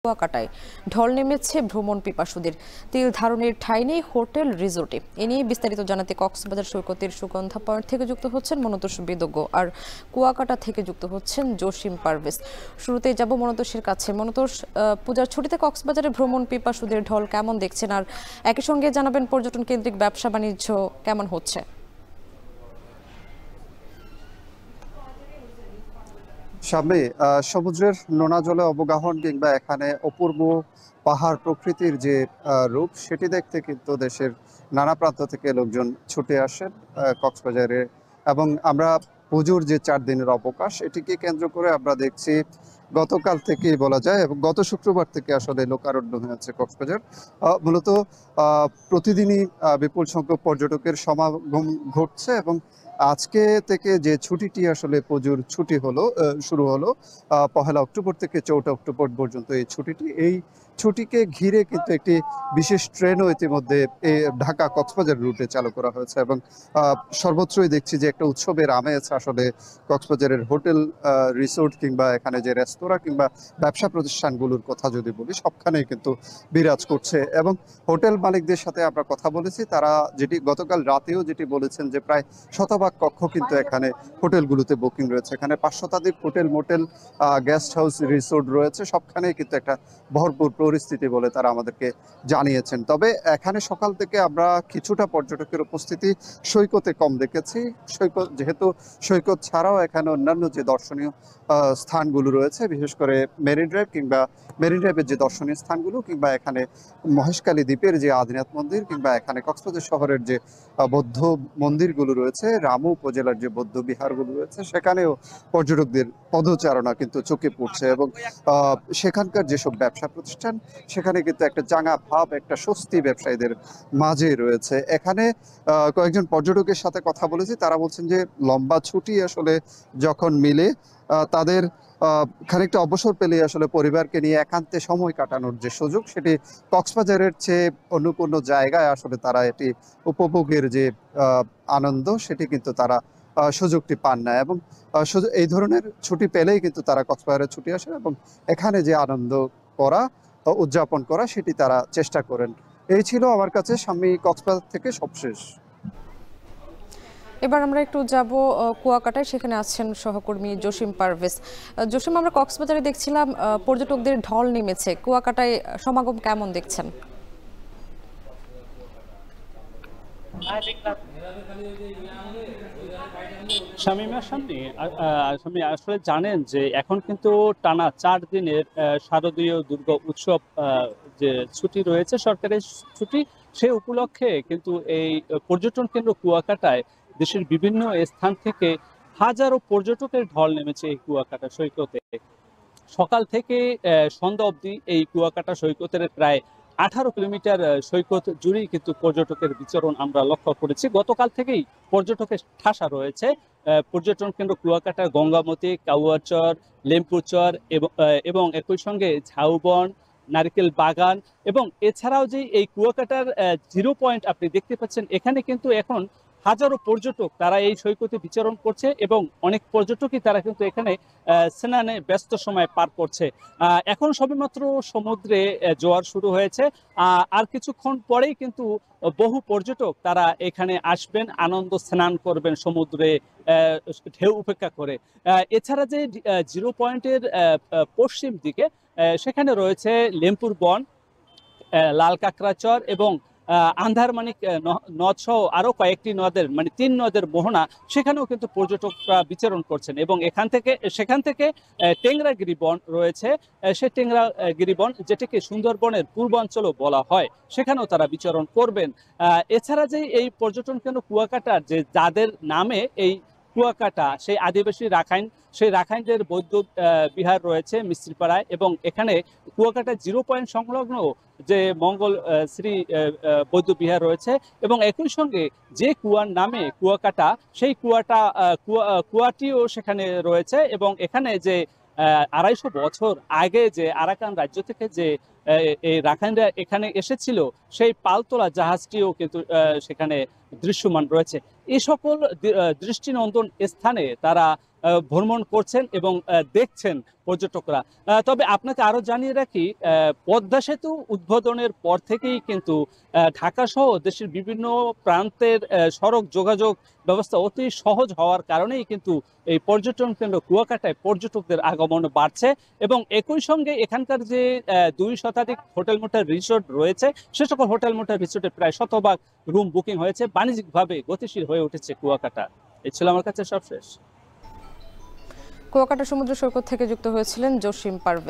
কুয়াকাটায় ঢল নেমেছে ভ্রমণ পিপাসুদের। তিল ধারণের ঠাঁই নেই হোটেল রিসোর্টে। এ নিয়ে বিস্তারিত জানাতে কক্সবাজার সৈকতের সুগন্ধা পয়েন্ট থেকে যুক্ত হচ্ছেন মনতোষ বিদজ্ঞ, আর কুয়াকাটা থেকে যুক্ত হচ্ছেন জসিম পারভেজ। শুরুতেই যাব মনতোষের কাছে। মনতোষ, পূজার ছুটিতে কক্সবাজারে ভ্রমণ পিপাসুদের ঢল কেমন দেখছেন, আর একই সঙ্গে জানাবেন পর্যটন কেন্দ্রিক ব্যবসা বাণিজ্য কেমন হচ্ছে? সামনে সমুদ্রের নোনা জলে অবগাহন কিংবা এখানে অপূর্ব পাহাড় প্রকৃতির যে রূপ সেটি দেখতে কিন্তু দেশের নানা প্রান্ত থেকে লোকজন ছুটে আসেন কক্সবাজারে। এবং আমরা পুজোর যে 4 দিনের অবকাশ এটিকে কেন্দ্র করে আমরা দেখছি গতকাল থেকেই বলা যায়, এবং গত শুক্রবার থেকে আসলে লোকারণ্য হয়েছে কক্সবাজার। মূলত প্রতিদিনই বিপুল সংখ্যক পর্যটকের সমাগম ঘটছে, এবং আজকে থেকে যে ছুটিটি আসলে পুজোর ছুটি শুরু হলো 1 অক্টোবর থেকে 4 অক্টোবর পর্যন্ত এই ছুটিকে ঘিরে কিন্তু একটি বিশেষ ট্রেনও ইতিমধ্যে ঢাকা কক্সবাজার রুটে চালু করা হয়েছে। এবং সর্বত্রই দেখছি যে একটা উৎসবের আমেজ আসলে কক্সবাজারের হোটেল রিসোর্ট কিংবা এখানে যে রেস্তোরাঁ কিংবা ব্যবসা প্রতিষ্ঠানগুলোর কথা যদি বলি, সবখানেই কিন্তু বিরাজ করছে। এবং হোটেল মালিকদের সাথে আমরা কথা বলেছি, তারা গতকাল রাতেও বলেছেন যে প্রায় শতভাগ কক্ষ কিন্তু এখানে হোটেলগুলোতে বুকিং রয়েছে। এখানে 5 শতাধিক hotel, motel, guest house, resort রয়েছে। সবখানেই কিন্তু একটা ভরপুর পরিস্থিতি বলে তারা আমাদেরকে জানিয়েছেন। তবে এখানে সকাল থেকে আমরা কিছুটা পর্যটকের উপস্থিতি সৈকতে কম দেখেছি। যেহেতু সৈকত ছাড়াও এখানে অন্যান্য যে দর্শনীয় স্থানগুলো রয়েছে, বিশেষ করে মেরিন ড্রাইভের যে দর্শনীয় স্থানগুলো, কিংবা এখানে মহেশখালী দ্বীপের যে আদিনাথ মন্দির, কিংবা এখানে কক্সবাজার শহরের যে বৌদ্ধ মন্দিরগুলো রয়েছে, রামু উপজেলার যে বৌদ্ধ বিহারগুলো রয়েছে, সেখানেও পর্যটকদের পদচারণা কিন্তু চোখে পড়ছে। এবং সেখানকার যেসব ব্যবসা প্রতিষ্ঠান, সেখানে কিন্তু একটা চাঙা ভাব, একটা স্বস্তি ব্যবসায়ীদের মাঝে রয়েছে। এখানে কয়েকজন পর্যটকের সাথে কথা বলেছি, তারা বলছেন যে লম্বা ছুটি আসলে যখন মিলে তাদের খানিকটা অবসর পেলে আসলে পরিবারকে নিয়ে একান্তে সময় কাটানোর যে সুযোগ, সেটি কক্সবাজারের চেয়ে অন্য কোনো জায়গায় আসলে তারা এটি উপভোগের যে আনন্দ, সেটি কিন্তু তারা সুযোগটি পান না। এবং এই ধরনের ছুটি পেলেই কিন্তু তারা কক্সবাজারে ছুটে আসেন এবং এখানে যে আনন্দ করা, উদযাপন করা, সেটি তারা চেষ্টা করেন। এই ছিল আমার কাছে স্বামী কক্সবাজার থেকে সবশেষ। এবার আমরা একটু যাব কুয়াকাটায়, সেখানে আছেন সহকর্মী জসিম পারভেজ। জসিম, আমরা কক্সবাজারে দেখছিলাম পর্যটকদের ঢল নেমেছে, কুয়াকাটায় সমাগম কেমন দেখছেন? স্বামী আসলে জানেন যে এখন কিন্তু টানা 4 দিনের শারদীয় দুর্গা উৎসব যে ছুটি রয়েছে, সরকারের ছুটি, সে উপলক্ষে কিন্তু এই পর্যটন কেন্দ্র কুয়াকাটায় দেশের বিভিন্ন স্থান থেকে হাজারো পর্যটকের ঢল নেমেছে এই কুয়াকাটা সৈকতে। সকাল থেকে সন্ধ্যা অবধি এই কুয়াকাটা সৈকতের প্রায় 18 কিলোমিটার সৈকত জুড়েই কিন্তু পর্যটকের বিচরণ আমরা লক্ষ্য করেছি। গতকাল থেকেই পর্যটকের ঠাসা রয়েছে পর্যটন কেন্দ্র কুয়াকাটার গঙ্গামতি, কাউয়াচর, লেম্পুচর এবং একই সঙ্গে ঝাউবন, নারকেল বাগান, এবং এছাড়াও যে এই কুয়াকাটার 0 পয়েন্ট আপনি দেখতে পাচ্ছেন, এখানে কিন্তু এখন হাজারো পর্যটক তারা এই সৈকতে বিচরণ করছে, এবং অনেক পর্যটকই তারা কিন্তু এখানে স্নানে ব্যস্ত সময় পার করছে। এখন সবেমাত্র সমুদ্রে জোয়ার শুরু হয়েছে, আর কিছুক্ষণ পরেই কিন্তু বহু পর্যটক তারা এখানে আসবেন, আনন্দ স্নান করবেন সমুদ্রে ঢেউ উপেক্ষা করে। এছাড়া যে 0 পয়েন্টের পশ্চিম দিকে সেখানে রয়েছে লেম্পুর বন, লাল কাঁকড়াচর এবং আন্ধারমানিক নদ সহ আরো কয়েকটি নদের, মানে 3 নদের মোহনা, সেখানেও কিন্তু পর্যটকরা বিচরণ করছেন। এবং সেখান থেকে টেংরাগিরি বন রয়েছে, সেই টেংরাগিরি বন, যেটিকে সুন্দরবনের পূর্বাঞ্চলও বলা হয়, সেখানেও তারা বিচরণ করবেন। এছাড়া যে এই পর্যটন কেন্দ্র কুয়াকাটার যে যাদের নামে এই কুয়াকাটা, সেই আদিবাসী সেই রাখাইনদের বৌদ্ধ বিহার রয়েছে মিস্ত্রিপাড়ায়, এবং এখানে কুয়াকাটা 0 পয়েন্ট সংলগ্ন যে মঙ্গল শ্রী বৌদ্ধ বিহার রয়েছে, এবং একই সঙ্গে যে কুয়ার নামে কুয়াকাটা, সেই কুয়াটিও সেখানে রয়েছে। এবং এখানে যে 250 বছর আগে যে আরাকান রাজ্য থেকে যে এই রাখাইনরা এখানে এসেছিল, সেই পালতোলা জাহাজটিও কিন্তু সেখানে দৃশ্যমান রয়েছে। এই সকল দৃষ্টিনন্দন স্থানে তারা ভ্রমণ করছেন এবং দেখছেন পর্যটকরা। তবে আপনাকে আরো জানিয়ে রাখি, পদ্মা সেতু উদ্বোধনের পর থেকেই কিন্তু ঢাকা সহ দেশের বিভিন্ন প্রান্তের সড়ক যোগাযোগ ব্যবস্থা অতি সহজ হওয়ার কারণেই কিন্তু এই পর্যটন কেন্দ্র কুয়াকাটায় পর্যটকদের আগমন বাড়ছে এবং একই সঙ্গে এখানকার যে 2 শতাধিক হোটেল মোটেল রিসোর্ট রয়েছে, সে সকল হোটেল মোটেল রিসোর্টে প্রায় শতভাগ রুম বুকিং হয়েছে। বাণিজ্যিকভাবে গতিশীল হয়ে উঠেছে কুয়াকাটা। এই ছিল আমার কাছে সবশেষ। কুয়াকাটা সমুদ্র সৈকত থেকে যুক্ত হয়েছিলেন জসিম পারভেজ।